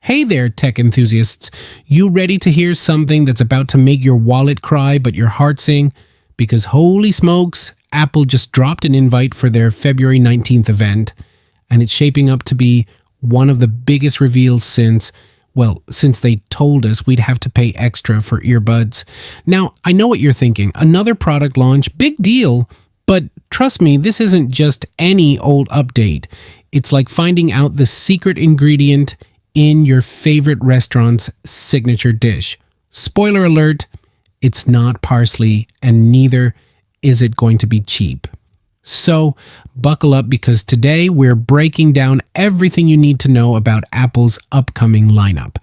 Hey there, tech enthusiasts. You ready to hear something that's about to make your wallet cry but your heart sing? Because holy smokes, Apple just dropped an invite for their February 19th event, and it's shaping up to be one of the biggest reveals since they told us we'd have to pay extra for earbuds. Now, I know what you're thinking. Another product launch, big deal. But trust me, this isn't just any old update. It's like finding out the secret ingredient in your favorite restaurant's signature dish. Spoiler alert, it's not parsley, and neither is it going to be cheap. So buckle up, because today we're breaking down everything you need to know about Apple's upcoming lineup,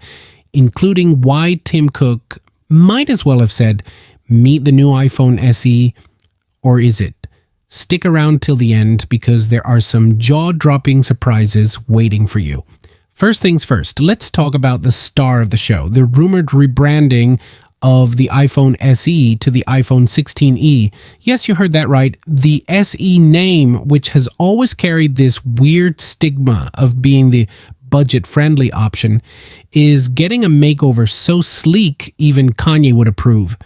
including why Tim Cook might as well have said, meet the new iPhone SE, or is it? Stick around till the end, because there are some jaw-dropping surprises waiting for you. First things first, let's talk about the star of the show, the rumored rebranding of the iPhone SE to the iPhone 16e. Yes, you heard that right. The SE name, which has always carried this weird stigma of being the budget-friendly option, is getting a makeover so sleek even Kanye would approve.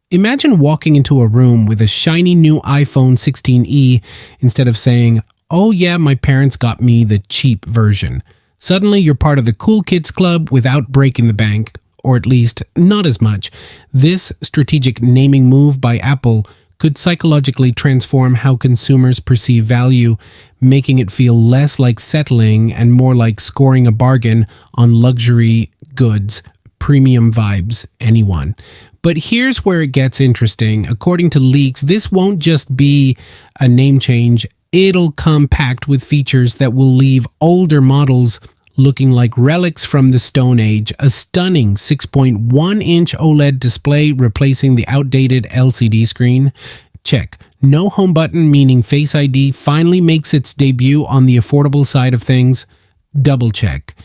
Imagine walking into a room with a shiny new iPhone 16e instead of saying, "Oh yeah, my parents got me the cheap version." Suddenly you're part of the cool kids club without breaking the bank, or at least not as much. This strategic naming move by Apple could psychologically transform how consumers perceive value, making it feel less like settling and more like scoring a bargain on luxury goods, premium vibes, anyone. But here's where it gets interesting. According to leaks, this won't just be a name change. It'll come packed with features that will leave older models looking like relics from the Stone Age. A stunning 6.1-inch OLED display replacing the outdated LCD screen. Check. No home button, meaning Face ID finally makes its debut on the affordable side of things. Double check.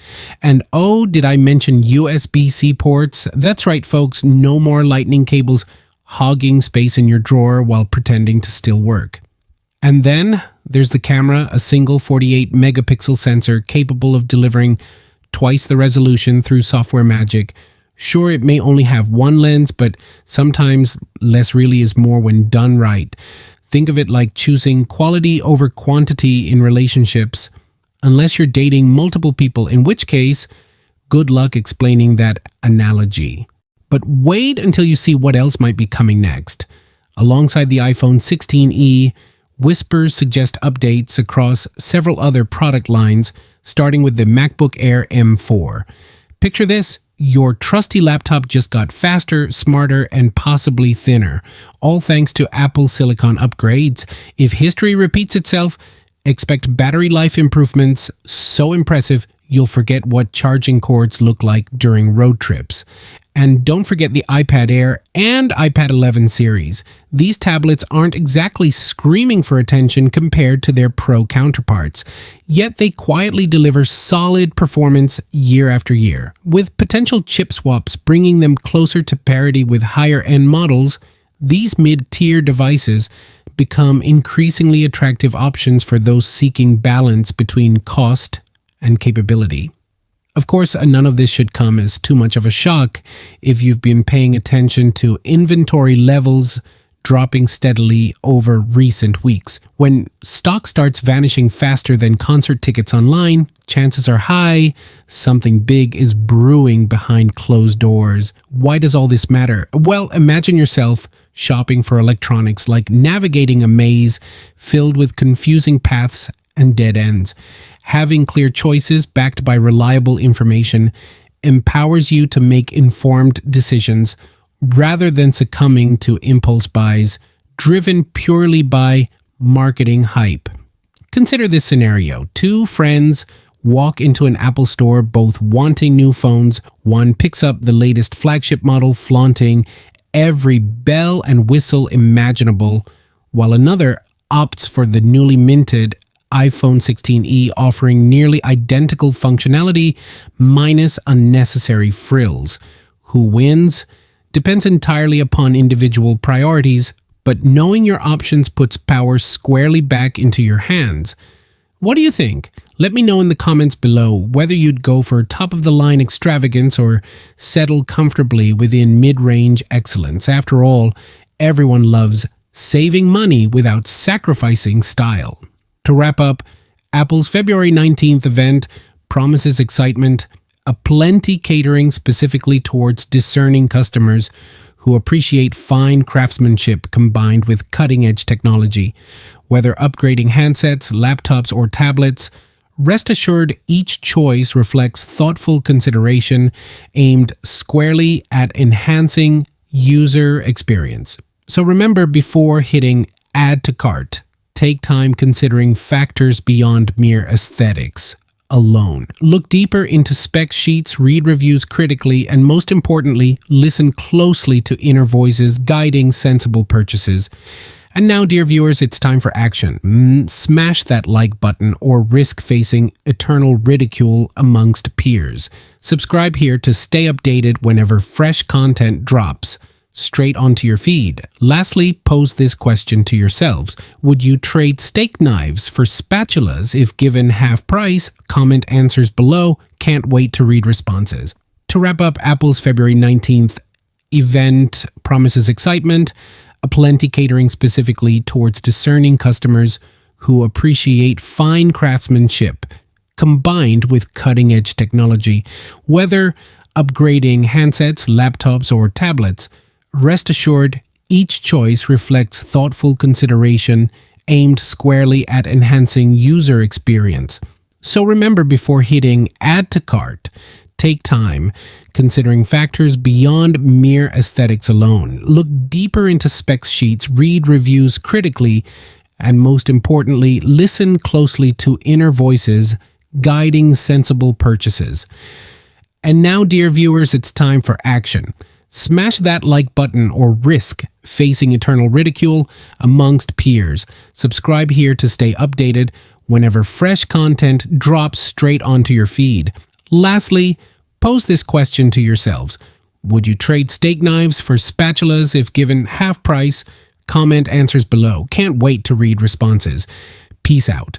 And oh, did I mention USB-C ports? That's right, folks. No more lightning cables hogging space in your drawer while pretending to still work. And then there's the camera, a single 48 megapixel sensor capable of delivering twice the resolution through software magic. Sure, it may only have one lens, but sometimes less really is more when done right. Think of it like choosing quality over quantity in relationships. Unless you're dating multiple people, in which case, good luck explaining that analogy. But wait until you see what else might be coming next. Alongside the iPhone 16e, whispers suggest updates across several other product lines, starting with the MacBook Air M4. Picture this. Your trusty laptop just got faster, smarter, and possibly thinner, all thanks to Apple Silicon upgrades. If history repeats itself, expect battery life improvements so impressive you'll forget what charging cords look like during road trips. And don't forget the iPad Air and iPad 11 series. These tablets aren't exactly screaming for attention compared to their Pro counterparts, yet they quietly deliver solid performance year after year. With potential chip swaps bringing them closer to parity with higher-end models, these mid-tier devices become increasingly attractive options for those seeking balance between cost and capability. Of course, none of this should come as too much of a shock if you've been paying attention to inventory levels dropping steadily over recent weeks. When stock starts vanishing faster than concert tickets online, chances are high something big is brewing behind closed doors. Why does all this matter? Well, imagine yourself shopping for electronics like navigating a maze filled with confusing paths and dead ends. Having clear choices backed by reliable information empowers you to make informed decisions rather than succumbing to impulse buys driven purely by marketing hype. Consider this scenario. Two friends walk into an Apple store both wanting new phones. One picks up the latest flagship model flaunting every bell and whistle imaginable, while another opts for the newly minted iPhone 16e offering nearly identical functionality minus unnecessary frills. Who wins? Depends entirely upon individual priorities, but knowing your options puts power squarely back into your hands. What do you think? Let me know in the comments below whether you'd go for top-of-the-line extravagance or settle comfortably within mid-range excellence. After all, everyone loves saving money without sacrificing style. To wrap up, Apple's February 19th event promises excitement, aplenty catering specifically towards discerning customers who appreciate fine craftsmanship combined with cutting-edge technology. Whether upgrading handsets, laptops, or tablets, rest assured each choice reflects thoughtful consideration aimed squarely at enhancing user experience. So remember, before hitting add to cart, take time considering factors beyond mere aesthetics alone. Look deeper into spec sheets, read reviews critically, and most importantly, listen closely to inner voices guiding sensible purchases. And now, dear viewers, it's time for action. Smash that like button or risk facing eternal ridicule amongst peers. Subscribe here to stay updated whenever fresh content drops straight onto your feed. Lastly, pose this question to yourselves. Would you trade steak knives for spatulas if given half price? Comment answers below. Can't wait to read responses. To wrap up, Apple's February 19th event promises excitement, aplenty catering specifically towards discerning customers who appreciate fine craftsmanship combined with cutting-edge technology. Whether upgrading handsets, laptops, or tablets, rest assured each choice reflects thoughtful consideration aimed squarely at enhancing user experience. So remember, before hitting add to cart, take time considering factors beyond mere aesthetics alone. Look deeper into spec sheets, read reviews critically, and most importantly, listen closely to inner voices guiding sensible purchases. And now, dear viewers, it's time for action. Smash that like button or risk facing eternal ridicule amongst peers. Subscribe here to stay updated whenever fresh content drops straight onto your feed. Lastly, pose this question to yourselves. Would you trade steak knives for spatulas if given half price? Comment answers below. Can't wait to read responses. Peace out.